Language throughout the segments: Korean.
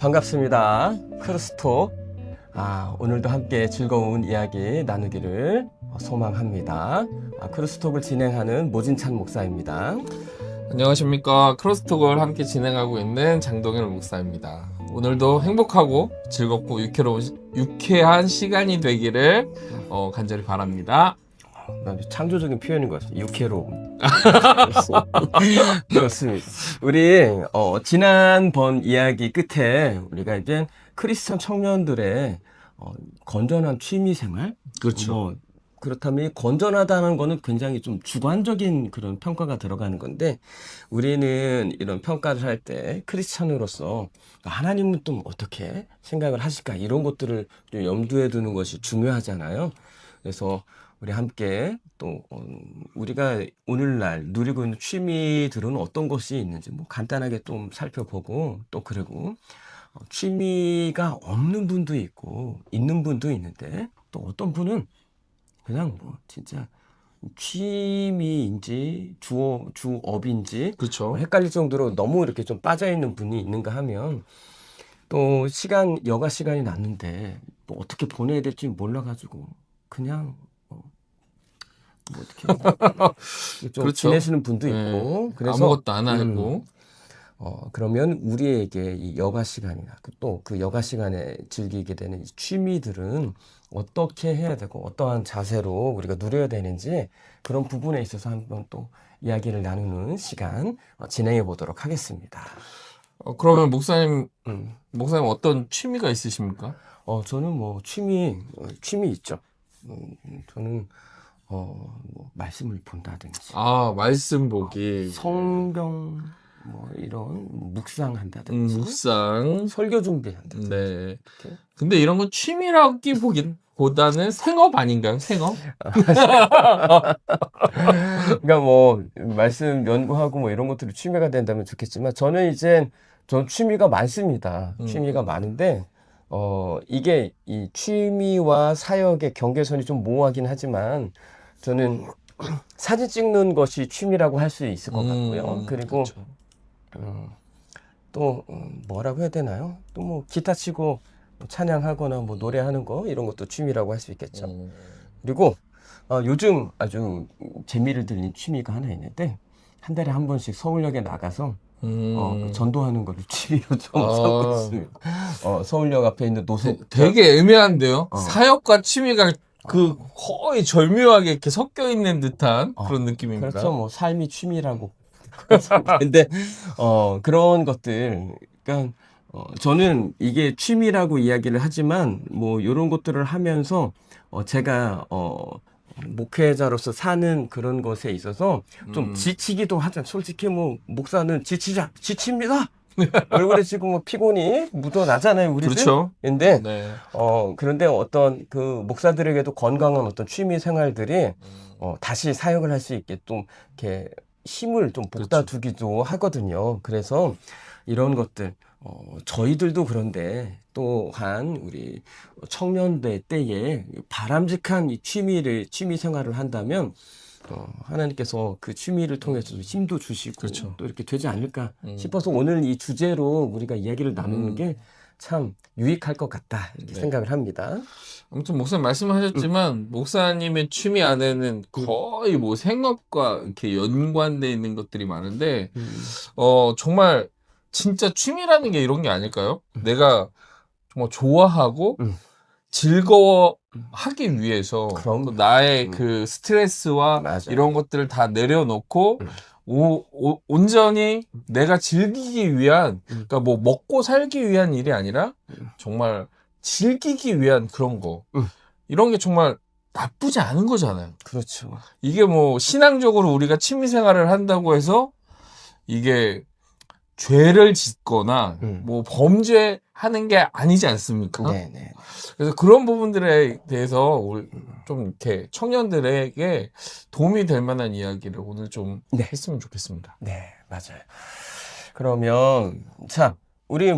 반갑습니다. 크루스톡. 오늘도 함께 즐거운 이야기 나누기를 소망합니다. 크루스톡을 진행하는 모진찬 목사입니다. 안녕하십니까. 크로스톡을 함께 진행하고 있는 장동일 목사입니다. 오늘도 행복하고 즐겁고 유쾌한 시간이 되기를 간절히 바랍니다. 창조적인 표현인 것 같아요. 유쾌로움. 그렇습니다. 우리 지난번 이야기 끝에 우리가 이제 크리스천 청년들의 건전한 취미 생활, 그렇죠. 그렇다면 건전하다는 거는 굉장히 좀 주관적인 그런 평가가 들어가는 건데, 우리는 이런 평가를 할 때 크리스천으로서 하나님은 또 어떻게 생각을 하실까, 이런 것들을 좀 염두에 두는 것이 중요하잖아요. 그래서 우리 함께 또 우리가 오늘날 누리고 있는 취미들은 어떤 것이 있는지 간단하게 좀 살펴보고, 또 그리고 취미가 없는 분도 있고 있는 분도 있는데, 또 어떤 분은 그냥 진짜 취미인지 주업인지 그렇죠. 헷갈릴 정도로 너무 이렇게 좀 빠져있는 분이 있는가 하면, 또 여가 시간이 났는데 또 어떻게 보내야 될지 몰라가지고 그냥 어떻게 좀 그렇죠. 지내시는 분도 있고, 그래서 아무것도 안 하고 그러면 우리에게 이 여가 시간이나 또 그 여가 시간에 즐기게 되는 이 취미들은 어떻게 해야 되고 어떠한 자세로 우리가 누려야 되는지, 그런 부분에 있어서 한번 또 이야기를 나누는 시간 진행해 보도록 하겠습니다. 그러면 목사님 어떤 취미가 있으십니까? 저는 취미 있죠. 저는 말씀을 본다든지, 말씀 보기, 성경 이런 묵상한다든지, 묵상. 설교 준비한다든지. 네. 이렇게. 근데 이런 건 취미라기 보다는 생업 아닌가요? 생업? 그러니까 말씀 연구하고 이런 것들이 취미가 된다면 좋겠지만, 전 취미가 많습니다. 취미가 많은데 이게 이 취미와 사역의 경계선이 좀 모호하긴 하지만, 저는 사진 찍는 것이 취미라고 할 수 있을 것 같고요. 그리고 그렇죠. 또 뭐라고 해야 되나요? 또 기타 치고 찬양하거나 노래하는 거, 이런 것도 취미라고 할 수 있겠죠. 그리고 요즘 아주 재미를 들린 취미가 하나 있는데, 한 달에 한 번씩 서울역에 나가서 전도하는 거를 취미로 좀 삼고 있습니다. 서울역 앞에 있는 노숙. 되게 애매한데요? 사역과 취미가 거의 절묘하게 이렇게 섞여 있는 듯한 그런 느낌입니다. 그렇죠. 삶이 취미라고. 근데 그런 것들, 그러니까 저는 이게 취미라고 이야기를 하지만, 이런 것들을 하면서 제가 목회자로서 사는 그런 것에 있어서 좀 지치기도 하잖아요. 솔직히 목사는 지칩니다. 얼굴에 지금 피곤이 묻어나잖아요, 우리들. 그렇죠. 근데 네. 그런데 어떤 그 목사들에게도 건강한 어떤 취미 생활들이 다시 사역을 할 수 있게 좀 이렇게 힘을 좀 북돋우기도 하거든요. 그래서 이런 것들, 저희들도 그런데 또한 우리 청년대 때에 바람직한 이 취미 생활을 한다면 하나님께서 그 취미를 통해서 힘도 주시고, 그렇죠. 또 이렇게 되지 않을까 싶어서 오늘 이 주제로 우리가 이야기를 나누는 게 참 유익할 것 같다, 이렇게 생각을 합니다. 아무튼 목사님 말씀하셨지만 목사님의 취미 안에는 거의 생업과 이렇게 연관돼 있는 것들이 많은데 정말 진짜 취미라는 게 이런 게 아닐까요? 내가 정말 좋아하고 즐거워하기 위해서 그럼. 또 나의 그 스트레스와 맞아요. 이런 것들을 다 내려놓고 온전히 내가 즐기기 위한, 그러니까 먹고 살기 위한 일이 아니라 정말 즐기기 위한 그런 거. 이런 게 정말 나쁘지 않은 거잖아요. 그렇죠. 이게 신앙적으로 우리가 취미 생활을 한다고 해서 이게 죄를 짓거나 범죄하는 게 아니지 않습니까? 네네. 그래서 그런 부분들에 대해서 좀 이렇게 청년들에게 도움이 될 만한 이야기를 오늘 좀 했으면 좋겠습니다. 네, 맞아요. 그러면 자, 우리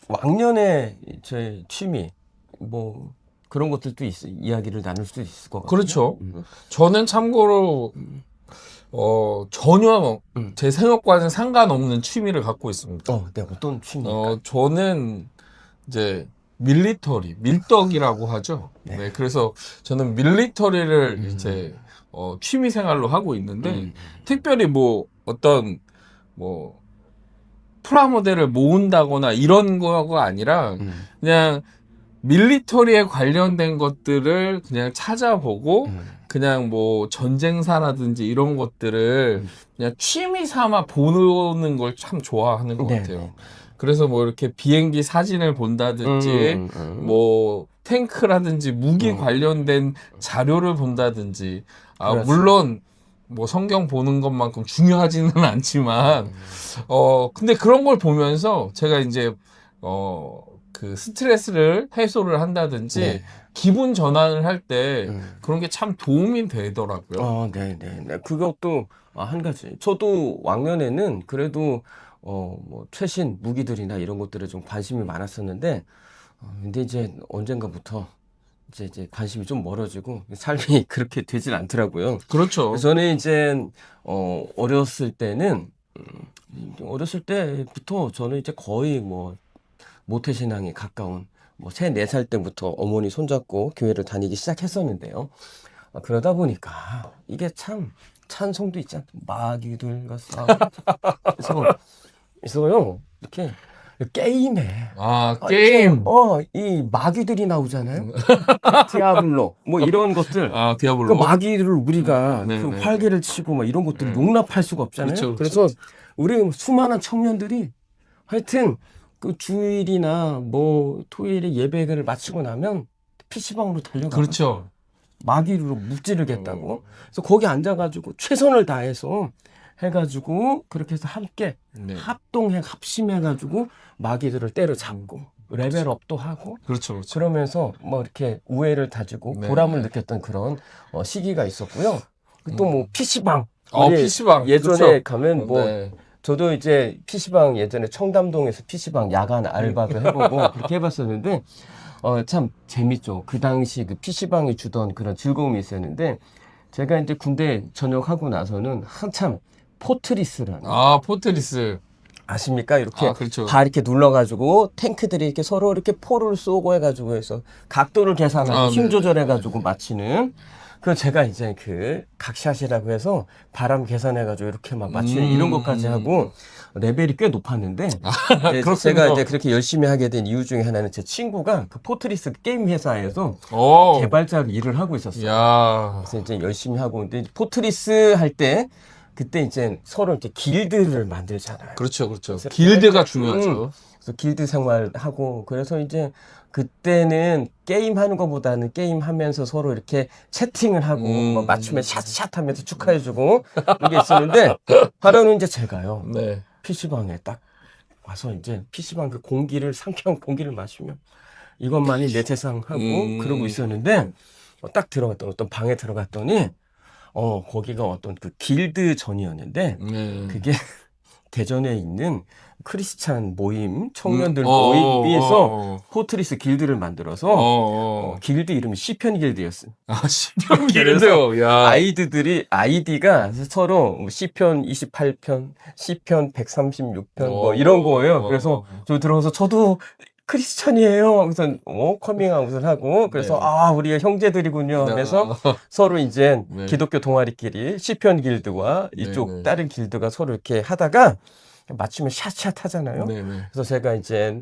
왕년의 제 취미 그런 것들도 이야기를 나눌 수도 있을 것 같아요. 그렇죠. 저는 참고로 전혀 제 생업과는 상관없는 취미를 갖고 있습니다. 네, 어떤 취미입니까? 저는 이제 밀떡이라고 하죠. 네. 네, 그래서 저는 밀리터리를 이제 취미 생활로 하고 있는데 특별히 뭐 어떤 뭐 프라모델을 모은다거나 이런 거가 아니라 그냥 밀리터리에 관련된 것들을 그냥 찾아보고 그냥 뭐 전쟁사라든지 이런 것들을 그냥 취미 삼아 보는 걸 참 좋아하는 것 네. 같아요. 그래서 뭐 이렇게 비행기 사진을 본다든지 뭐 탱크라든지 무기 관련된 자료를 본다든지 그렇죠. 물론 뭐 성경 보는 것만큼 중요하지는 않지만 근데 그런 걸 보면서 제가 이제 그 스트레스를 해소를 한다든지 네. 기분 전환을 할 때 그런 게 참 도움이 되더라고요. 네. 그것도 한 가지. 저도 왕년에는 그래도 뭐 최신 무기들이나 이런 것들에 좀 관심이 많았었는데, 근데 이제 언젠가부터 이제 관심이 좀 멀어지고 삶이 그렇게 되질 않더라고요. 그렇죠. 그래서 저는 이제 어렸을 때는 어렸을 때부터 저는 이제 거의 뭐 모태신앙에 가까운 뭐 3, 4살 때부터 어머니 손잡고 교회를 다니기 시작했었는데요. 그러다 보니까 이게 참 찬송도 있잖아. 마귀들과 싸워. 그래서요 이렇게 게임에 게임. 이 마귀들이 나오잖아요. 디아블로 뭐 이런 것들. 그 디아블로. 마귀를 우리가 네, 그 네. 활개를 치고 막 이런 것들을 용납할 수가 없잖아요. 그렇죠. 그래서 우리 수많은 청년들이 하여튼 그 주일이나 뭐 토요일에 예배를 마치고 나면 PC방으로 달려가. 그렇죠. 마귀로 무찌르겠다고. 그래서 거기 앉아가지고 최선을 다해서 해가지고 그렇게 해서 함께 네. 합심해가지고 마귀들을 때려잡고 레벨업도 하고 그렇죠. 그러면서 뭐 이렇게 우애를 다지고 네. 보람을 느꼈던 그런 시기가 있었고요. 또 뭐 PC방. PC방. 예전에 그렇죠. 가면 뭐 네. 저도 이제 PC방 예전에 청담동에서 PC방 야간 알바도 해보고 그렇게 해봤었는데 참 재밌죠. 그 당시 그 PC방이 주던 그런 즐거움이 있었는데 제가 이제 군대 전역하고 나서는 한참 포트리스라는 포트리스. 아십니까? 이렇게 그렇죠. 다 이렇게 눌러가지고 탱크들이 이렇게 서로 이렇게 포를 쏘고 해가지고 해서 각도를 계산하고 힘 네. 조절해가지고 맞히는 그 제가 이제 그 각샷이라고 해서 바람 계산해가지고 이렇게 막 맞추는 이런 것까지 하고 레벨이 꽤 높았는데 이제 제가 이제 그렇게 열심히 하게 된 이유 중에 하나는 제 친구가 그 포트리스 게임 회사에서 개발자로 일을 하고 있었어요. 야. 그래서 이제 열심히 하고 근데 포트리스 할 때 그때 이제 서로 이렇게 길드를 만들잖아요. 그렇죠. 길드가 중요하죠. 그래서 길드 생활하고 그래서 이제 그때는 게임 하는 것보다는 게임 하면서 서로 이렇게 채팅을 하고 뭐 맞추면 샷샷 하면서 축하해주고 이게 있었는데 하루는 이제 제가요. 네. PC방에 딱 와서 이제 PC방 그 공기를 상쾌한 공기를 마시면 이것만이 내 세상 하고 그러고 있었는데 딱 들어갔던 어떤 방에 들어갔더니 거기가 어떤 그 길드 전이었는데 그게 대전에 있는 크리스찬 모임, 청년들 모임에서 포트리스 길드를 만들어서 길드 이름이 시편 길드였어요. 시편 길드요. 야. 아이디가 서로 시편 28편, 시편 136편 뭐 이런 거예요. 그래서 저 들어가서 저도 크리스찬이에요. 그래서 커밍아웃을 하고 그래서 우리가 형제들이군요. 그래서 서로 이제 기독교 동아리끼리 시편 길드와 이쪽 다른 길드가 서로 이렇게 하다가 맞추면 샷샷 하잖아요. 그래서 제가 이제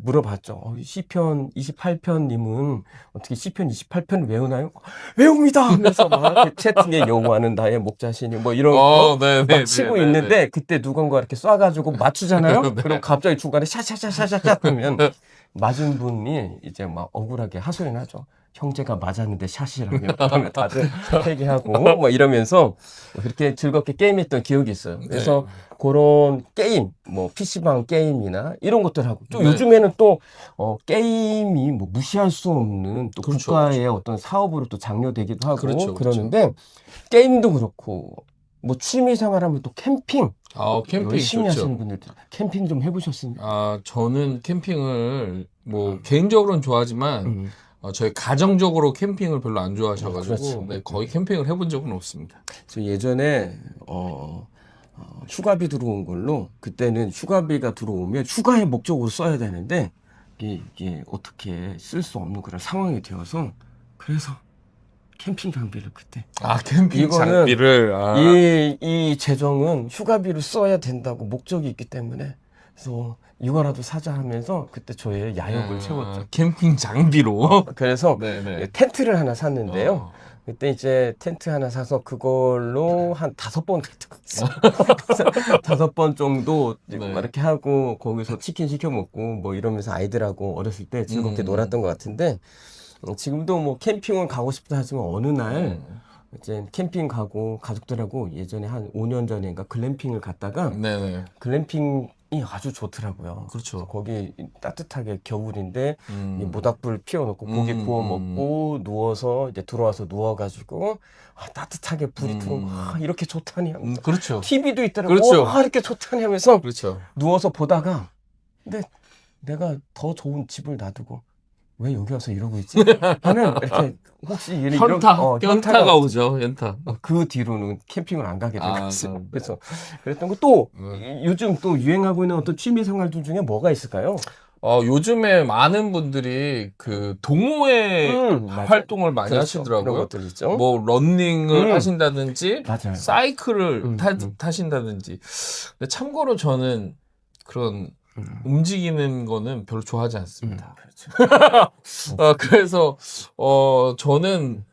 물어봤죠. 시편 28편님은 어떻게 시편 28편을 외우나요? 외웁니다. 하면서 막 채팅에 요구하는 나의 목자신이 뭐 이런 거 막 치고 있는데 그때 누군가 이렇게 쏴가지고 맞추잖아요. 그럼 갑자기 중간에 샷샷샷샷샷 하면 맞은 분이 이제 막 억울하게 하소연 하죠. 형제가 맞았는데 샷이라며. 그러면 다들 회개하고 뭐 이러면서 그렇게 즐겁게 게임했던 기억이 있어요. 그래서 그런 게임, 뭐 PC방 게임이나 이런 것들 하고 또 요즘에는 또 게임이 뭐 무시할 수 없는 또 국가의 어떤 사업으로 또 장려되기도 하고 그러는데 게임도 그렇고 뭐 취미 생활하면 또 캠핑. 캠핑 열심히 좋죠. 하시는 분들 캠핑 좀 해보셨습니까? 저는 캠핑을 뭐 개인적으로는 좋아하지만 저희 가정적으로 캠핑을 별로 안 좋아하셔가지고 그렇죠. 네, 거의 캠핑을 해본 적은 없습니다. 저 예전에 휴가비 들어온 걸로 그때는 휴가비가 들어오면 휴가의 목적으로 써야 되는데 이게 어떻게 쓸 수 없는 그런 상황이 되어서 그래서 캠핑 장비를 그때 캠핑 이거는 장비를 이 재정은 휴가비로 써야 된다고 목적이 있기 때문에 그래서 이거라도 사자 하면서 그때 저의 야욕을 채웠죠. 캠핑 장비로. 그래서 네네. 텐트를 하나 샀는데요. 그때 이제 텐트 하나 사서 그걸로 한 5번 텐트가 있어요. 5번 정도 네. 이렇게 하고 거기서 치킨 시켜 먹고 뭐 이러면서 아이들하고 어렸을 때 즐겁게 놀았던 것 같은데 지금도 뭐 캠핑은 가고 싶다 하지만 어느 날 이제 캠핑 가고 가족들하고 예전에 한 5년 전인가 글램핑을 갔다가 네네. 글램핑이 아주 좋더라고요. 그렇죠. 거기 따뜻하게 겨울인데 이 모닥불 피워놓고 고기 구워 먹고 누워서 이제 들어와서 누워가지고 따뜻하게 불이 들어오고 이렇게 좋다니 하면서 그렇죠. TV도 있더라고요. 그렇죠. 이렇게 좋다니 하면서 그렇죠. 누워서 보다가 근데 내가 더 좋은 집을 놔두고 왜 여기 와서 이러고 있지? 하는 이렇게 혹시 현타가 오죠. 현타. 그 뒤로는 캠핑을 안 가게 됐어요. 네. 그래서 그랬던 거 또 요즘 또 유행하고 있는 어떤 취미 생활들 중에 뭐가 있을까요? 요즘에 많은 분들이 그 동호회 맞아요. 활동을 많이 그렇죠. 하시더라고요. 그런 것들 있죠. 뭐 러닝을 하신다든지 맞아요. 사이클을 타신다든지. 근데 참고로 저는 그런 움직이는 거는 별로 좋아하지 않습니다. 그렇죠. 그래서 저는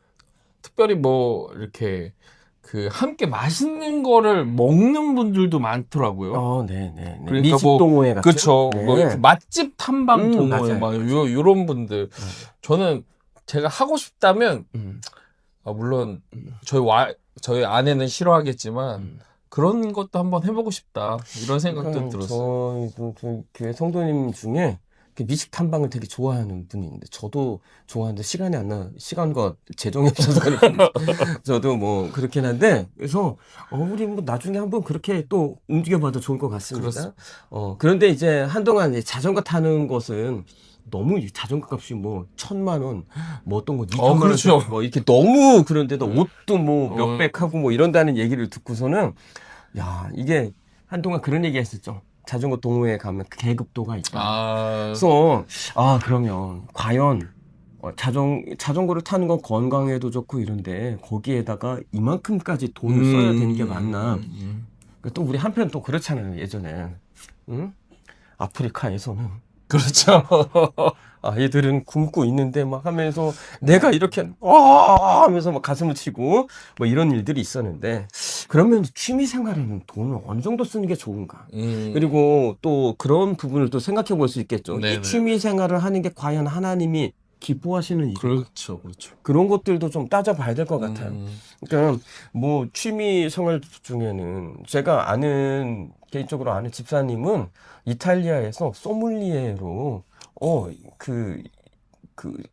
특별히 뭐 이렇게 그 함께 맛있는 거를 먹는 분들도 많더라고요. 네네. 그러니까 미식 뭐, 동호회 같은. 그쵸. 네. 뭐 이렇게 맛집 탐방 동호회 맞아요. 막 요런 분들. 저는 제가 하고 싶다면 물론 저희 아내는 싫어하겠지만 그런 것도 한번 해보고 싶다 이런 생각도 들었어요. 저희 교회 성도님 중에 미식 탐방을 되게 좋아하는 분이 있는데 저도 좋아하는데 시간이 안 나, 시간과 재정이 없어서 저도 뭐 그렇긴 한데 그래서 우리 뭐 나중에 한번 그렇게 또 움직여봐도 좋을 것 같습니다. 그렇습니다. 그런데 이제 한동안 이제 자전거 타는 것은 너무 자전거 값이 뭐 1,000만 원, 뭐 어떤 거 2천만 그렇죠. 원, 뭐 이렇게 너무 그런데도 옷도 뭐 몇백 하고 뭐 이런다는 얘기를 듣고서는 야 이게 한동안 그런 얘기 했었죠. 자전거 동호회에 가면 계급도가 있다. 그래서 그러면 과연 자전거를 타는 건 건강에도 좋고 이런데 거기에다가 이만큼까지 돈을 써야 되는 게 맞나? 또 우리 한편 또 그렇잖아요. 예전에 아프리카에서는 그렇죠. 아이들은 굶고 있는데 막 하면서 내가 이렇게 하면서 막 가슴을 치고 뭐 이런 일들이 있었는데 그러면 취미 생활에는 돈을 어느 정도 쓰는 게 좋은가? 그리고 또 그런 부분을 또 생각해 볼 수 있겠죠. 네네. 이 취미 생활을 하는 게 과연 하나님이 기뻐하시는 일? 그렇죠. 그런 것들도 좀 따져봐야 될 것 같아요. 그러니까 뭐 취미 생활 중에는 제가 개인적으로 아는 집사님은 이탈리아에서 소믈리에로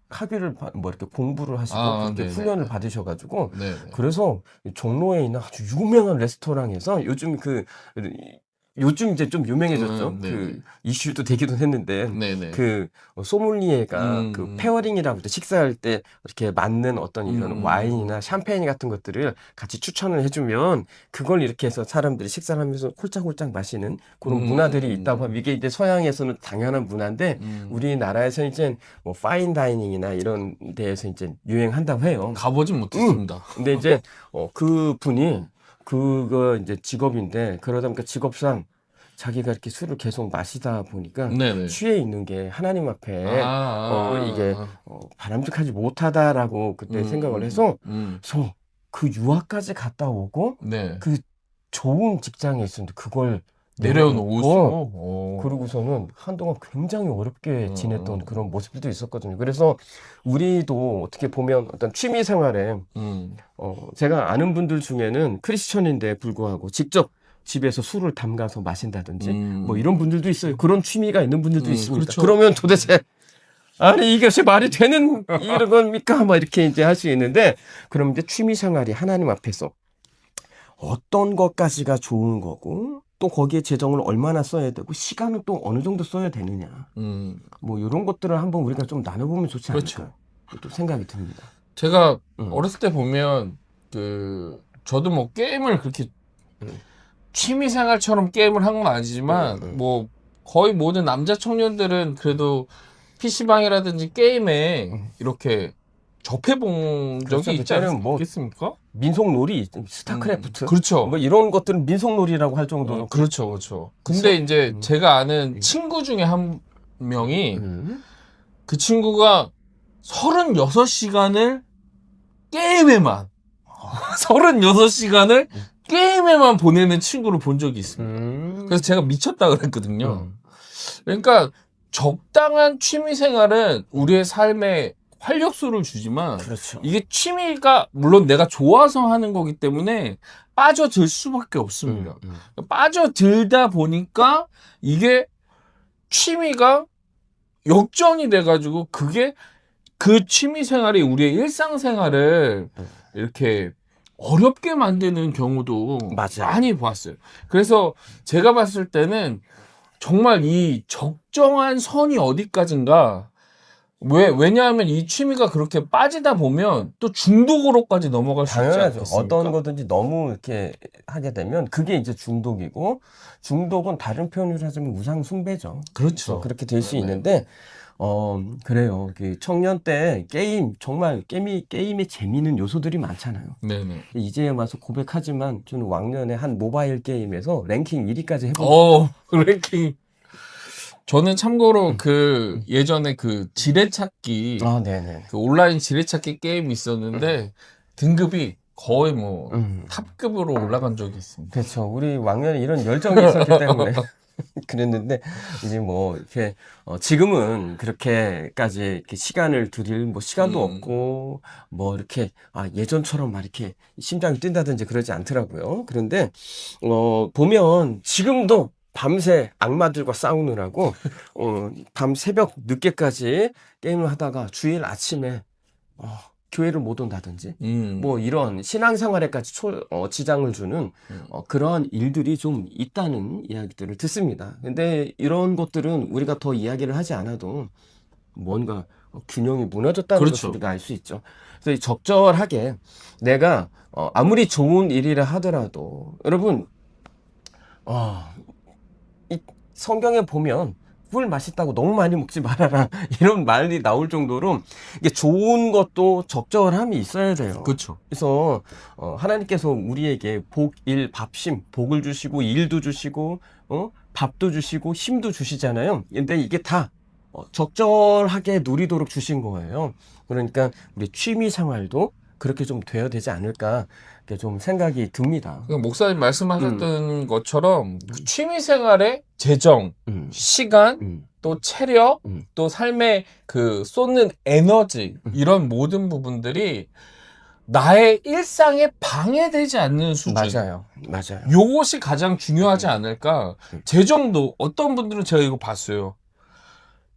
학위를 뭐 이렇게 공부를 하시고 그렇게 네네. 훈련을 받으셔가지고 네네. 그래서 종로에 있는 아주 유명한 레스토랑에서 요즘 이제 좀 유명해졌죠. 네네. 그 이슈도 되기도 했는데 네네. 그 소믈리에가 그 페어링이라고 할 때 식사할 때 이렇게 맞는 어떤 이런 와인이나 샴페인 같은 것들을 같이 추천을 해주면 그걸 이렇게 해서 사람들이 식사를 하면서 홀짝홀짝 마시는 그런 문화들이 있다고 하면 이게 이제 서양에서는 당연한 문화인데 우리나라에서 이제 뭐 파인 다이닝이나 이런 데에서 이제 유행한다고 해요. 가보진 못했습니다. 근데 이제 그 분이 그거 이제 직업인데 그러다 보니까 직업상 자기가 이렇게 술을 계속 마시다 보니까 네네. 취해 있는 게 하나님 앞에 이게 바람직하지 못하다라고 그때 생각을 해서 그래서 그 유학까지 갔다 오고 네. 그 좋은 직장에 있었는데 그걸 내려놓으시고 그러고서는 한동안 굉장히 어렵게 지냈던 그런 모습들도 있었거든요. 그래서 우리도 어떻게 보면 어떤 취미 생활에 제가 아는 분들 중에는 크리스천인데 불구하고 직접 집에서 술을 담가서 마신다든지 뭐 이런 분들도 있어요. 그런 취미가 있는 분들도 있습니다. 그렇죠. 그러면 도대체 아니 이것이 말이 되는 이런 겁니까? 뭐 이렇게 이제 할 수 있는데 그럼 이제 취미 생활이 하나님 앞에서 어떤 것까지가 좋은 거고 또 거기에 재정을 얼마나 써야 되고 시간은 또 어느 정도 써야 되느냐 뭐 이런 것들을 한번 우리가 좀 나눠보면 좋지 않을까. 그렇죠. 또 생각이 듭니다. 제가 음. 어렸을 때 보면 저도 뭐 게임을 그렇게 취미 생활처럼 게임을 한 건 아니지만 뭐 거의 모든 남자 청년들은 그래도 PC방이라든지 게임에 이렇게 접해본 그렇죠. 적이 있지 그때는 뭐 않겠습니까? 민속놀이, 스타크래프트, 그렇죠. 뭐 이런 것들은 민속놀이라고 할 정도로. 그렇죠, 그렇죠. 근데 이제 제가 아는 친구 중에 한 명이 그 친구가 36시간을 게임에만 36시간을 게임에만 보내는 친구를 본 적이 있습니다. 그래서 제가 미쳤다 그랬거든요. 그러니까 적당한 취미 생활은 우리의 삶에 활력소를 주지만 그렇죠. 이게 취미가 물론 내가 좋아서 하는 거기 때문에 빠져들 수밖에 없습니다. 빠져들다 보니까 이게 취미가 역전이 돼가지고 그게 그 취미 생활이 우리의 일상 생활을 이렇게 어렵게 만드는 경우도 맞아요. 많이 봤어요. 그래서 제가 봤을 때는 정말 이 적정한 선이 어디까지인가. 왜냐하면 이 취미가 그렇게 빠지다 보면 또 중독으로까지 넘어갈 수 있지 당연하죠. 않겠습니까? 어떤 거든지 너무 이렇게 하게 되면 그게 이제 중독이고, 중독은 다른 표현으로 하자면 우상숭배죠. 그렇죠. 그렇게 될 수 네네. 있는데, 그래요. 그 청년 때 게임, 정말 게임에 재미있는 요소들이 많잖아요. 네네. 이제 와서 고백하지만 저는 왕년에 한 모바일 게임에서 랭킹 1위까지 해본 랭킹. 저는 참고로 그 예전에 그 지뢰찾기 네네. 그 온라인 지뢰찾기 게임이 있었는데 등급이 거의 뭐 탑급으로 올라간 적이 있습니다. 그렇죠. 우리 왕년에 이런 열정이 있었기 때문에 그랬는데, 이제 뭐 이렇게 지금은 그렇게까지 이렇게 시간을 들일 뭐 시간도 없고, 뭐 이렇게 예전처럼 막 이렇게 심장이 뛴다든지 그러지 않더라고요. 그런데 보면 지금도 밤새 악마들과 싸우느라고 밤 새벽 늦게까지 게임을 하다가 주일 아침에 교회를 못 온다든지 뭐 이런 신앙생활에까지 지장을 주는 그러한 일들이 좀 있다는 이야기들을 듣습니다. 근데 이런 것들은 우리가 더 이야기를 하지 않아도 뭔가 균형이 무너졌다는 그렇죠. 것을 우리가 알 수 있죠. 그래서 이 적절하게 내가 아무리 좋은 일이라 하더라도, 여러분 이 성경에 보면 꿀 맛있다고 너무 많이 먹지 말아라 이런 말이 나올 정도로 이게 좋은 것도 적절함이 있어야 돼요. 그렇죠. 그래서 하나님께서 우리에게 복, 일, 밥심, 복을 주시고 일도 주시고 밥도 주시고 힘도 주시잖아요. 근데 이게 다 적절하게 누리도록 주신 거예요. 그러니까 우리 취미 생활도 그렇게 좀 되어야 되지 않을까, 이렇게 좀 생각이 듭니다. 그러니까 목사님 말씀하셨던 것처럼 그 취미 생활의 재정, 시간, 또 체력, 또 삶의 그 쏟는 에너지, 이런 모든 부분들이 나의 일상에 방해되지 않는 수준. 맞아요. 요것이 가장 중요하지 않을까. 재정도 어떤 분들은 제가 이거 봤어요.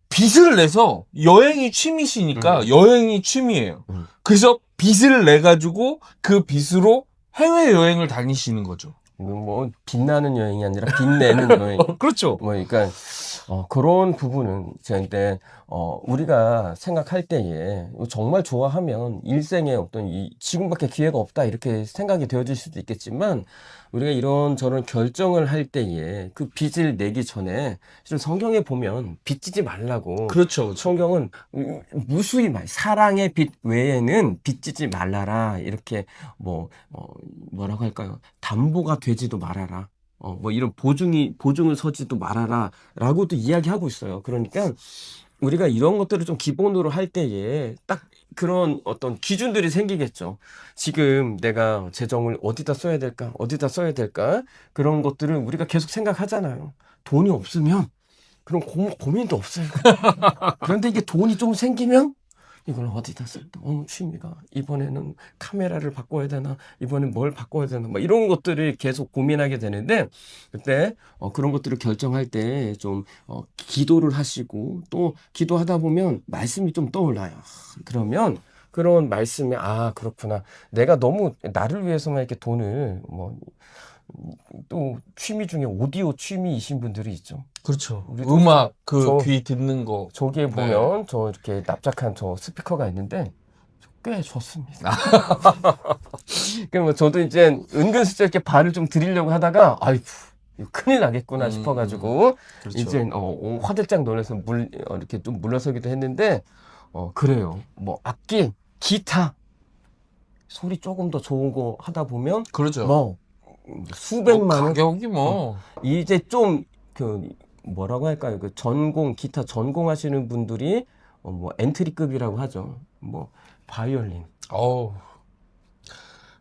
빚을 내서 여행이 취미시니까 여행이 취미예요. 그래서 빚을 내 가지고 그 빚으로 해외 여행을 다니시는 거죠. 뭐 빛나는 여행이 아니라 빛내는 여행. 그렇죠. 뭐 그러니까 그런 부분은 근데 우리가 생각할 때에 정말 좋아하면 일생에 어떤 지금밖에 기회가 없다 이렇게 생각이 되어질 수도 있겠지만, 우리가 이런저런 결정을 할 때에 그 빚을 내기 전에 사실 성경에 보면 빚지지 말라고. 그렇죠. 성경은 무수히 사랑의 빚 외에는 빚지지 말라라, 이렇게 뭐라고 할까요? 담보가 되지도 말아라. 뭐 이런 보증을 서지도 말아라 라고도 이야기하고 있어요. 그러니까 우리가 이런 것들을 좀 기본으로 할 때에 딱 그런 어떤 기준들이 생기겠죠. 지금 내가 재정을 어디다 써야 될까? 그런 것들을 우리가 계속 생각하잖아요. 돈이 없으면 그럼 고민도 없어요. 그런데 이게 돈이 좀 생기면 이걸 어디다 쓸까? 취미가 이번에는 카메라를 바꿔야 되나? 이번엔 뭘 바꿔야 되나? 뭐 이런 것들을 계속 고민하게 되는데, 그때 그런 것들을 결정할 때 좀 기도를 하시고, 또 기도하다 보면 말씀이 좀 떠올라요. 그러면 그런 말씀에 그렇구나. 내가 너무 나를 위해서만 이렇게 돈을 또 취미 중에 오디오 취미이신 분들이 있죠. 그렇죠. 우리도 음악 그 저- 귀 듣는 거. 저기에 보면 저 이렇게 납작한 저 스피커가 있는데 꽤 좋습니다. 그럼 저도 이제 은근슬쩍 이렇게 발을 좀 들이려고 하다가 아이고 이거 큰일 나겠구나 싶어가지고 그렇죠. 이제 화들짝 놀라서 이렇게 좀 물러서기도 했는데 그래요. 뭐 악기, 기타 소리 조금 더 좋은 거 하다 보면 그렇죠. 뭐 수백만 원 가격이 뭐. 이제 좀 그 뭐라고 할까요? 그 기타 전공하시는 분들이 뭐 엔트리급이라고 하죠. 뭐 바이올린 어우.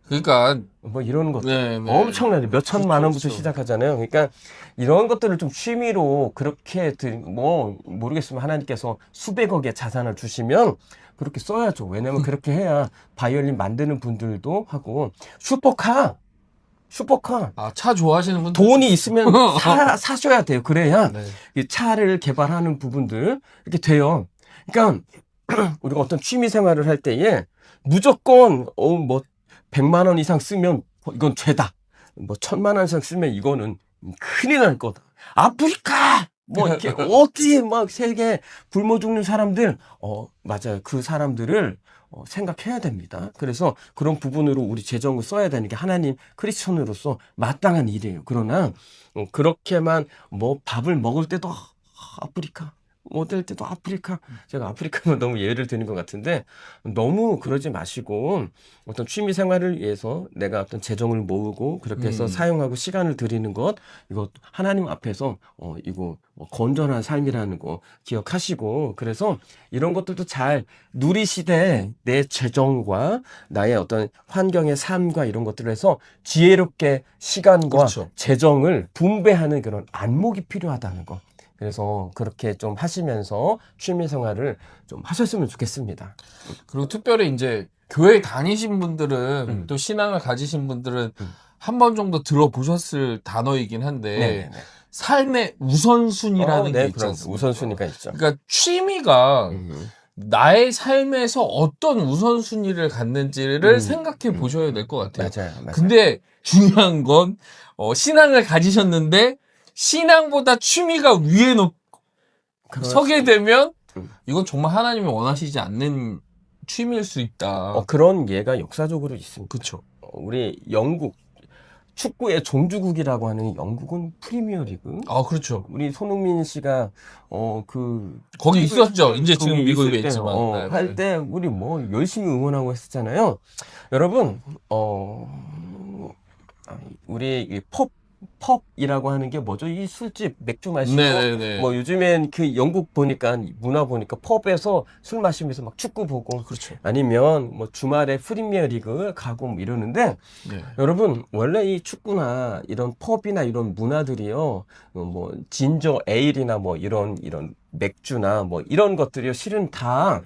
그러니까 뭐 이런 것들 네, 네. 엄청나게 몇 천만 원부터 그렇죠. 시작하잖아요. 그러니까 이런 것들을 좀 취미로 그렇게 뭐 모르겠으면 하나님께서 수백억의 자산을 주시면 그렇게 써야죠. 왜냐면 그렇게 해야 바이올린 만드는 분들도 하고 슈퍼카 아, 차 좋아하시는 분들 돈이 있으면 사셔야 돼요. 그래야 네. 이 차를 개발하는 부분들 이렇게 돼요. 그러니까 우리가 어떤 취미 생활을 할 때에 무조건 뭐 100만 원 이상 쓰면 이건 죄다. 뭐 1000만 원 이상 쓰면 이거는 큰일 날 거다. 아프리카 뭐 이렇게 어디 막 세계 굶어 죽는 사람들 맞아요. 그 사람들을 생각해야 됩니다. 그래서 그런 부분으로 우리 재정을 써야 되는 게 하나님 크리스천으로서 마땅한 일이에요. 그러나 그렇게만 뭐 밥을 먹을 때도 아프리카 뭐 될 때도 아프리카 제가 아프리카만 너무 예를 드는 것 같은데 너무 그러지 마시고 어떤 취미 생활을 위해서 내가 어떤 재정을 모으고 그렇게 해서 사용하고 시간을 들이는 것 이거 하나님 앞에서 이거 뭐 건전한 삶이라는 거 기억하시고 그래서 이런 것들도 잘 누리시되 내 재정과 나의 어떤 환경의 삶과 이런 것들을 해서 지혜롭게 시간과 그렇죠. 재정을 분배하는 그런 안목이 필요하다는 거. 그래서 그렇게 좀 하시면서 취미 생활을 좀 하셨으면 좋겠습니다. 그리고 특별히 이제 교회 다니신 분들은 또 신앙을 가지신 분들은 한 번 정도 들어보셨을 단어이긴 한데 네네네. 삶의 우선순위라는 게 있지 그런 않습니까? 우선순위가 있죠. 그러니까 취미가 나의 삶에서 어떤 우선순위를 갖는지를 생각해 보셔야 될 것 같아요. 맞아요. 근데 중요한 건 신앙을 가지셨는데 신앙보다 취미가 위에 서게 되면 이건 정말 하나님이 원하시지 않는 취미일 수 있다. 그런 예가 역사적으로 있습니다. 그렇죠. 우리 영국 축구의 종주국이라고 하는 영국은 프리미어리그. 아, 그렇죠. 우리 손흥민 씨가 거기 있었죠. 이제 지금 거기 미국에 있을 때, 있지만. 네, 네. 할 때 우리 뭐 열심히 응원하고 했었잖아요. 여러분 우리 이 펍이라고 하는 게 뭐죠? 이 술집 맥주 마시고 네네네. 뭐 요즘엔 그 영국 보니까 문화 보니까 펍에서 술 마시면서 막 축구 보고 그렇죠. 아니면 뭐 주말에 프리미어리그 가고 뭐 이러는데 네. 여러분 원래 이 축구나 이런 펍이나 이런 문화들이요 뭐 진저 에일이나 뭐 이런 맥주나 뭐 이런 것들이요 실은 다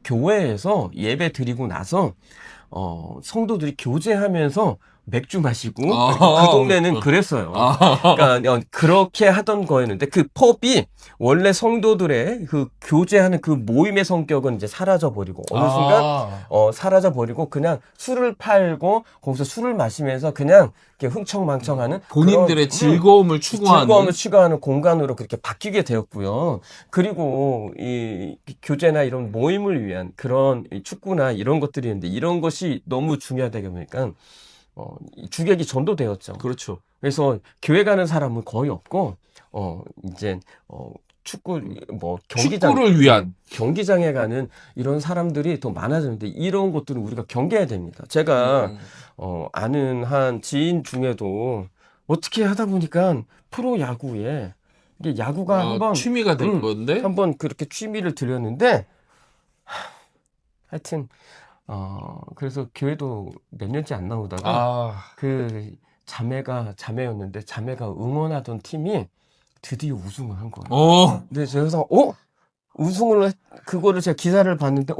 교회에서 예배 드리고 나서 성도들이 교제하면서 맥주 마시고 그 동네는 그랬어요. 그러니까 그렇게 하던 거였는데 그 펍이 원래 성도들의 그 교제하는 그 모임의 성격은 이제 사라져 버리고 어느 순간 사라져 버리고 그냥 술을 팔고 거기서 술을 마시면서 그냥 이렇게 흥청망청하는 본인들의 그런, 즐거움을 추구하는 즐거움을 추구하는 공간으로 그렇게 바뀌게 되었고요. 그리고 이 교제나 이런 모임을 위한 그런 축구나 이런 것들이 있는데 이런 것이 너무 중요하다 보니까 주객이 전도되었죠. 그렇죠. 그래서 교회 가는 사람은 거의 없고 이제 축구 뭐 축구를 위한 경기장에 가는 이런 사람들이 더 많아졌는데 이런 것들은 우리가 경계해야 됩니다. 제가 아는 한 지인 중에도 어떻게 하다 보니까 프로 야구에 이게 야구가 한번 취미가 된 건데 한번 그렇게 취미를 들였는데 하여튼 그래서 교회도 몇 년째 안 나오다가 그 자매였는데 자매가 응원하던 팀이 드디어 우승을 한 거예요. 근데 그래서 우승을 그거를 제가 기사를 봤는데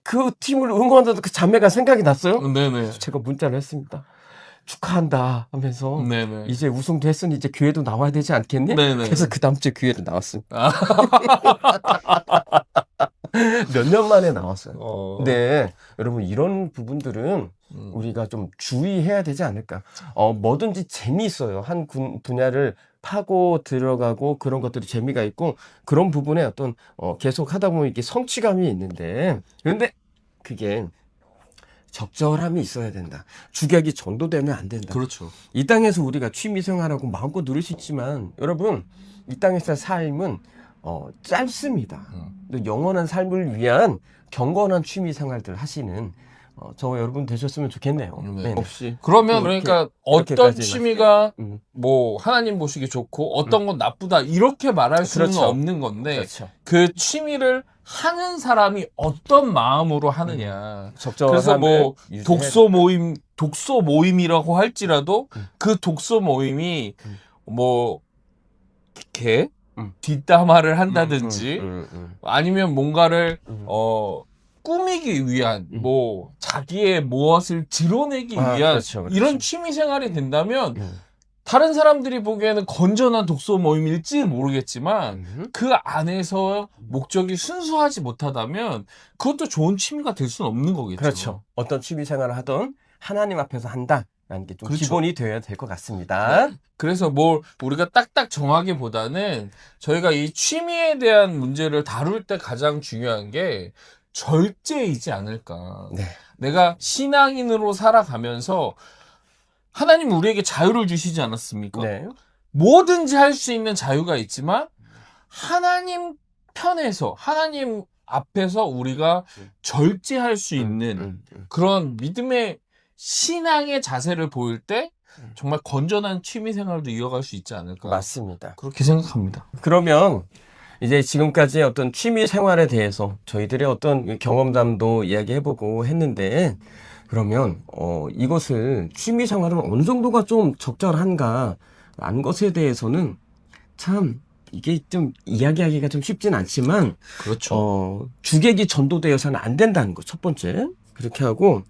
그 팀을 응원하던 그 자매가 생각이 났어요. 네네. 제가 문자를 했습니다. 축하한다 하면서 네네. 이제 우승도 했으니 이제 교회도 나와야 되지 않겠니? 네네. 그래서 그 다음 주에 교회를 나왔습니다. 몇 년 만에 나왔어요. 네, 여러분 이런 부분들은 우리가 좀 주의해야 되지 않을까. 뭐든지 재미있어요. 한 분야를 파고 들어가고 그런 것들이 재미가 있고 그런 부분에 어떤 계속 하다 보면 이게 성취감이 있는데 그런데 그게 적절함이 있어야 된다. 주객이 전도되면 안 된다. 그렇죠. 이 땅에서 우리가 취미생활하고 마음껏 누릴 수 있지만 여러분 이 땅에서 삶은 짧습니다. 또 영원한 삶을 위한 경건한 취미생활들 하시는 저와 여러분 되셨으면 좋겠네요. 네. 없이 그러면 그렇게- 그러니까 어떤 그렇게까지 취미가 음. 뭐 하나님 보시기 좋고 어떤 건 나쁘다 이렇게 말할 수는 그렇죠. 없는 건데 그렇죠. 그 취미를 하는 사람이 어떤 마음으로 하느냐. 적절한 그래서 뭐 삶을 독서 모임이라고 할지라도 그 독서 모임이 뭐 이렇게 뒷담화를 한다든지 아니면 뭔가를 꾸미기 위한 뭐 자기의 무엇을 드러내기 위한 그렇죠, 그렇죠. 이런 취미 생활이 된다면 다른 사람들이 보기에는 건전한 독서 모임일지 모르겠지만 그 안에서 목적이 순수하지 못하다면 그것도 좋은 취미가 될 수는 없는 거겠죠. 그렇죠. 어떤 취미 생활을 하던 하나님 앞에서 한다라는 게 좀 그렇죠. 기본이 되어야 될 것 같습니다. 그래서 뭘 우리가 딱딱 정하기보다는 저희가 이 취미에 대한 문제를 다룰 때 가장 중요한 게 절제이지 않을까. 네. 내가 신앙인으로 살아가면서 하나님 우리에게 자유를 주시지 않았습니까? 네. 뭐든지 할 수 있는 자유가 있지만 하나님 편에서 하나님 앞에서 우리가 절제할 수 있는 그런 믿음의 신앙의 자세를 보일 때 정말 건전한 취미 생활도 이어갈 수 있지 않을까. 맞습니다. 그렇게 생각합니다. 그러면 이제 지금까지 어떤 취미 생활에 대해서 저희들의 어떤 경험담도 이야기해보고 했는데 그러면 이것을 취미 생활은 어느 정도가 좀 적절한가 라는 것에 대해서는 참 이게 좀 이야기하기가 좀 쉽진 않지만 그렇죠. 주객이 전도되어서는 안 된다는 거 첫 번째 그렇게 하고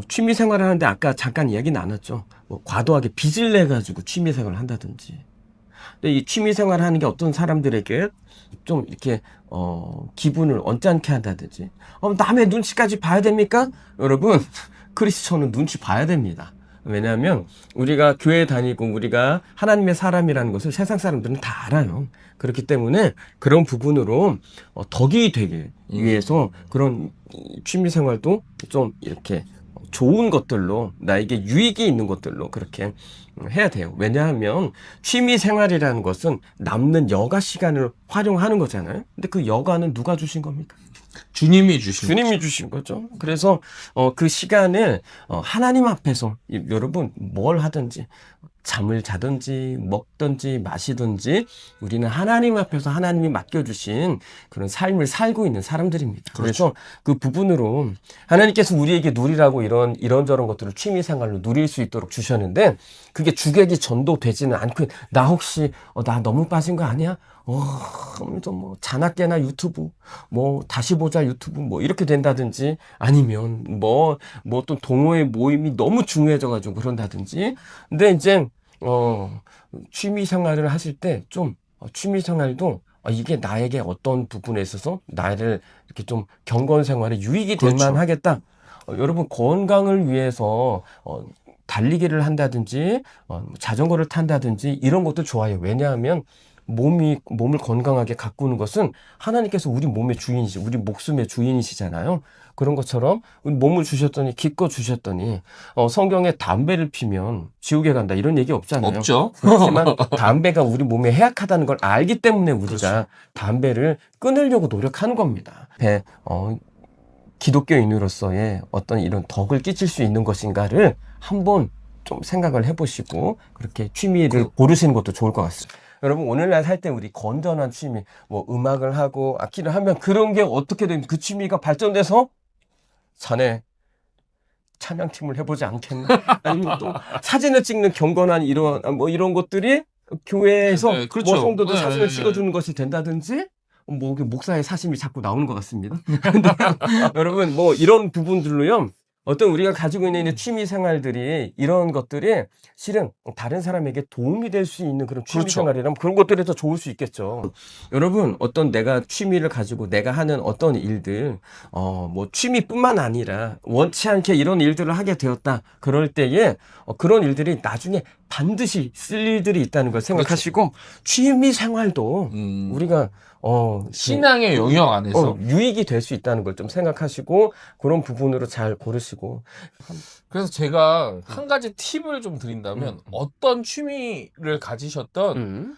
취미 생활을 하는데 아까 잠깐 이야기 나눴죠. 뭐 과도하게 빚을 내 가지고 취미 생활을 한다든지. 근데 이 취미 생활을 하는 게 어떤 사람들에게 좀 이렇게 기분을 언짢게 한다든지. 남의 눈치까지 봐야 됩니까? 여러분 크리스천은 눈치 봐야 됩니다. 왜냐하면 우리가 교회 다니고 우리가 하나님의 사람이라는 것을 세상 사람들은 다 알아요. 그렇기 때문에 그런 부분으로 덕이 되기 위해서 그런 취미 생활도 좀 이렇게 좋은 것들로 나에게 유익이 있는 것들로 그렇게 해야 돼요. 왜냐하면 취미 생활이라는 것은 남는 여가 시간을 활용하는 거잖아요. 근데 그 여가는 누가 주신 겁니까? 주님이 주신 주님이 주신 거죠. 그래서 그 시간을 하나님 앞에서 여러분 뭘 하든지 잠을 자든지 먹든지 마시든지 우리는 하나님 앞에서 하나님이 맡겨주신 그런 삶을 살고 있는 사람들입니다. 그래서 그 부분으로 하나님께서 우리에게 누리라고 이런저런 것들을 취미생활로 누릴 수 있도록 주셨는데 그게 주객이 전도되지는 않고 나 혹시 나 너무 빠진 거 아니야? 좀 뭐 자나깨나 유튜브 뭐 다시 보자 유튜브 뭐 이렇게 된다든지 아니면 뭐 또 동호회 모임이 너무 중요해져 가지고 그런다든지 근데 이제 취미 생활을 하실 때 좀 취미 생활도 이게 나에게 어떤 부분에 있어서 나를 이렇게 좀 경건 생활에 유익이 될 그렇죠. 만하겠다. 여러분 건강을 위해서 달리기를 한다든지 자전거를 탄다든지 이런 것도 좋아요. 왜냐하면 몸을 건강하게 가꾸는 것은 하나님께서 우리 몸의 주인이시, 우리 목숨의 주인이시잖아요. 그런 것처럼 우리 몸을 주셨더니 기껏 주셨더니 성경에 담배를 피면 지옥에 간다 이런 얘기 없잖아요. 없죠. 그렇지만 담배가 우리 몸에 해악하다는 걸 알기 때문에 우리가 그렇죠. 담배를 끊으려고 노력하는 겁니다. 기독교인으로서의 어떤 이런 덕을 끼칠 수 있는 것인가를 한번 좀 생각을 해보시고 그렇게 취미를 고르시는 것도 좋을 것 같습니다. 여러분 오늘날 살 때 우리 건전한 취미 뭐 음악을 하고 악기를 하면 그런 게 어떻게 되면 그 취미가 발전돼서 자네 찬양팀을 해보지 않겠나? 아니면 또 사진을 찍는 경건한 이런 것들이 교회에서 네, 그렇죠. 뭐 성도들 네, 사진을 네, 찍어주는 것이 된다든지 뭐 목사의 사심이 자꾸 나오는 것 같습니다. 근데 여러분 뭐 이런 부분들로요 어떤 우리가 가지고 있는 취미 생활들이 이런 것들이 실은 다른 사람에게 도움이 될 수 있는 그런 취미 그렇죠. 생활이라면 그런 것들이 더 좋을 수 있겠죠. 여러분, 어떤 내가 취미를 가지고 내가 하는 어떤 일들, 뭐 취미뿐만 아니라 원치 않게 이런 일들을 하게 되었다. 그럴 때에 그런 일들이 나중에 반드시 쓸 일들이 있다는 걸 생각하시고 취미 생활도 우리가 신앙의 영역 안에서. 유익이 될 수 있다는 걸 좀 생각하시고 그런 부분으로 잘 고르시고. 그래서 제가 한 가지 팁을 좀 드린다면 어떤 취미를 가지셨던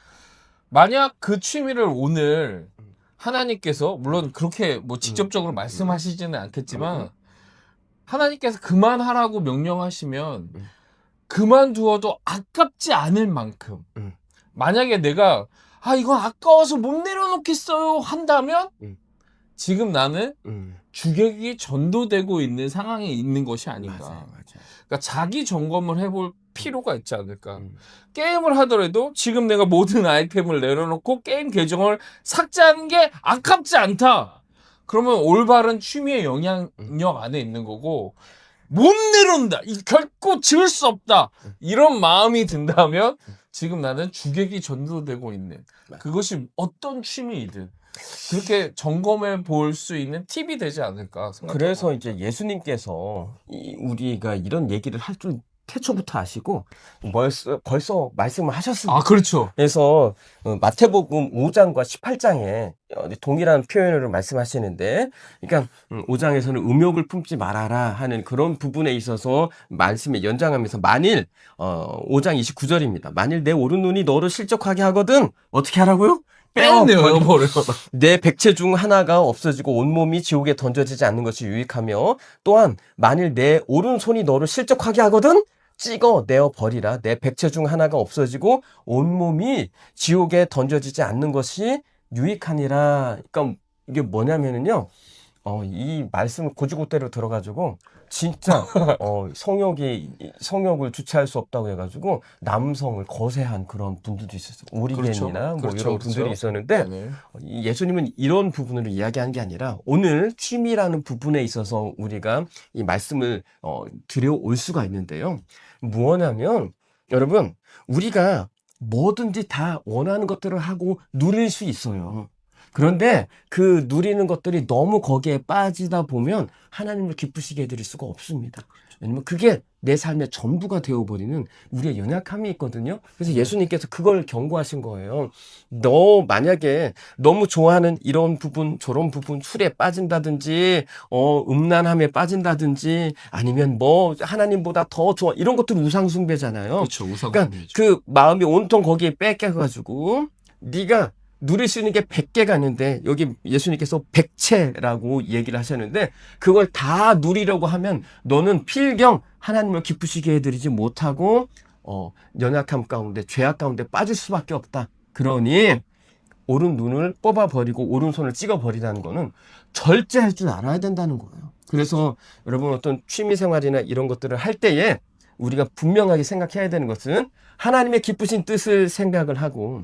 만약 그 취미를 오늘 하나님께서 물론 그렇게 뭐 직접적으로 말씀하시지는 않겠지만 하나님께서 그만하라고 명령하시면 그만두어도 아깝지 않을 만큼 만약에 내가 이건 아까워서 못 내려놓겠어요 한다면 지금 나는 주객이 전도되고 있는 상황에 있는 것이 아닌가. 맞아요. 그러니까 자기 점검을 해볼 필요가 있지 않을까. 게임을 하더라도 지금 내가 모든 아이템을 내려놓고 게임 계정을 삭제하는 게 아깝지 않다. 그러면 올바른 취미의 영향력 안에 있는 거고 못 내려온다. 결코 지을 수 없다. 이런 마음이 든다면 지금 나는 주객이 전도되고 있는 그것이 어떤 취미이든 그렇게 점검해 볼 수 있는 팁이 되지 않을까 생각합니다. 그래서 이제 예수님께서 우리가 이런 얘기를 할 줄 태초부터 아시고 벌써 말씀을 하셨습니다. 그렇죠. 그래서 마태복음 5장과 18장에 동일한 표현으로 말씀하시는데, 그러니까 5장에서는 음욕을 품지 말아라 하는 그런 부분에 있어서 말씀에 연장하면서 만일 5장 29절입니다. 만일 내 오른눈이 너를 실족하게 하거든 어떻게 하라고요? 빼내버려. 내 백체 중 하나가 없어지고 온몸이 지옥에 던져지지 않는 것이 유익하며 또한 만일 내 오른손이 너를 실족하게 하거든 찍어 내어 버리라. 내 백체 중 하나가 없어지고 온몸이 지옥에 던져지지 않는 것이 유익하니라. 그러니까 이게 뭐냐면은요. 이 말씀을 고지고대로 들어가지고 진짜 성욕을 주체할 수 없다고 해가지고 남성을 거세한 그런 분들도 있었어요. 오리겐이나 이런 분들이 있었는데 네. 예수님은 이런 부분으로 이야기한 게 아니라 오늘 취미라는 부분에 있어서 우리가 이 말씀을 들여올 수가 있는데요. 뭐냐면 여러분 우리가 뭐든지 다 원하는 것들을 하고 누릴 수 있어요. 그런데 그 누리는 것들이 너무 거기에 빠지다 보면 하나님을 기쁘시게 해드릴 수가 없습니다. 왜냐면 그게 내 삶의 전부가 되어버리는 우리의 연약함이 있거든요. 그래서 예수님께서 그걸 경고하신 거예요. 너 만약에 너무 좋아하는 이런 부분 저런 부분 술에 빠진다든지 음란함에 빠진다든지 아니면 뭐 하나님보다 더 좋아 이런 것들 우상숭배잖아요. 그렇죠. 그러니까 그 마음이 온통 거기에 뺏겨가지고 네가 누릴 수 있는 게 100개가 있는데 여기 예수님께서 백체라고 얘기를 하셨는데 그걸 다 누리려고 하면 너는 필경 하나님을 기쁘시게 해드리지 못하고 연약함 가운데 죄악 가운데 빠질 수밖에 없다. 그러니 오른 눈을 뽑아버리고 오른손을 찍어버리라는 거는 절제할 줄 알아야 된다는 거예요. 그래서 여러분 어떤 취미생활이나 이런 것들을 할 때에 우리가 분명하게 생각해야 되는 것은 하나님의 기쁘신 뜻을 생각을 하고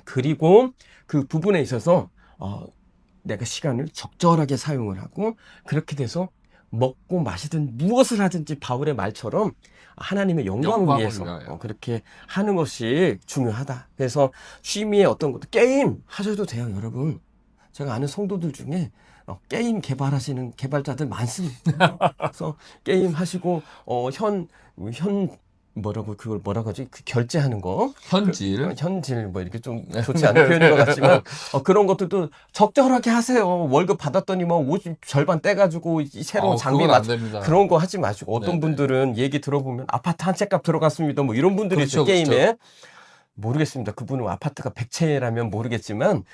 그리고 그 부분에 있어서 내가 시간을 적절하게 사용을 하고 그렇게 돼서 먹고 마시든 무엇을 하든지 바울의 말처럼 하나님의 영광을 위해서 그렇게 하는 것이 중요하다. 그래서 취미의 어떤 것도 게임 하셔도 돼요, 여러분. 제가 아는 성도들 중에 게임 개발하시는 개발자들 많습니다. 그래서 게임 하시고 그걸 뭐라고 하지? 그 결제하는 거. 현질, 뭐 이렇게 좀 좋지 않은 표현인 것 같지만, 그런 것들도 적절하게 하세요. 월급 받았더니 뭐 50 절반 떼가지고 새로운 장비 그런 거 하지 마시고. 어떤 분들은 얘기 들어보면 아파트 한 채 값 들어갔습니다. 뭐 이런 분들이 있어요, 게임에. 그렇죠. 모르겠습니다. 그분은 아파트가 100채라면 모르겠지만,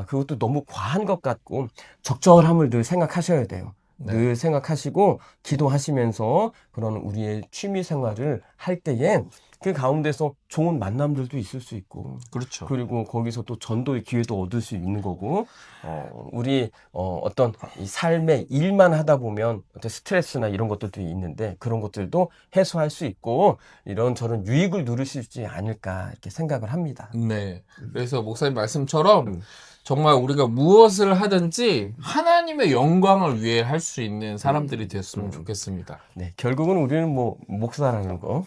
그것도 너무 과한 것 같고, 적절함을 늘 생각하셔야 돼요. 늘 생각하시고 기도하시면서 그런 우리의 취미 생활을 할 때에 그 가운데서 좋은 만남들도 있을 수 있고, 그렇죠. 그리고 거기서 또 전도의 기회도 얻을 수 있는 거고, 우리 어떤 이 삶의 일만 하다 보면 어떤 스트레스나 이런 것들도 있는데 그런 것들도 해소할 수 있고 이런 저런 유익을 누릴 수 있지 않을까 이렇게 생각을 합니다. 네. 그래서 목사님 말씀처럼 정말 우리가 무엇을 하든지 하나님의 영광을 위해 할 수 있는 사람들이 됐으면 좋겠습니다. 네, 결국은 우리는 뭐 목사라는 거.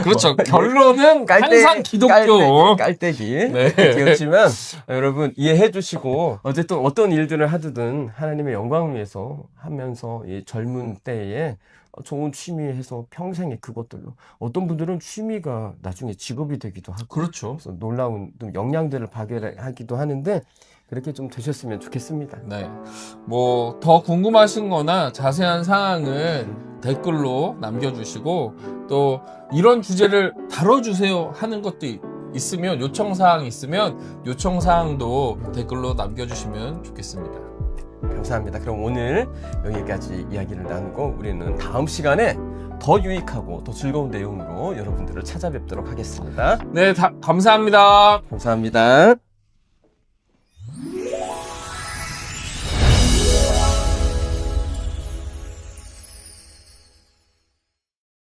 그렇죠. 결론은 항상 기독교. 깔때기. 네. 되었지만 여러분 이해해 주시고 어쨌든 어떤 일들을 하든 하나님의 영광을 위해서 하면서 이 젊은 때에 좋은 취미 해서 평생에 그것들로 어떤 분들은 취미가 나중에 직업이 되기도 하고 그렇죠. 그래서 놀라운 또 역량들을 발견하기도 하는데 그렇게 좀 되셨으면 좋겠습니다. 네. 뭐 더 궁금하신 거나 자세한 사항은 댓글로 남겨주시고 또 이런 주제를 다뤄주세요 하는 것도 있으면 요청사항 있으면 요청사항도 댓글로 남겨주시면 좋겠습니다. 감사합니다. 그럼 오늘 여기까지 이야기를 나누고 우리는 다음 시간에 더 유익하고 더 즐거운 내용으로 여러분들을 찾아뵙도록 하겠습니다. 네, 감사합니다. 감사합니다.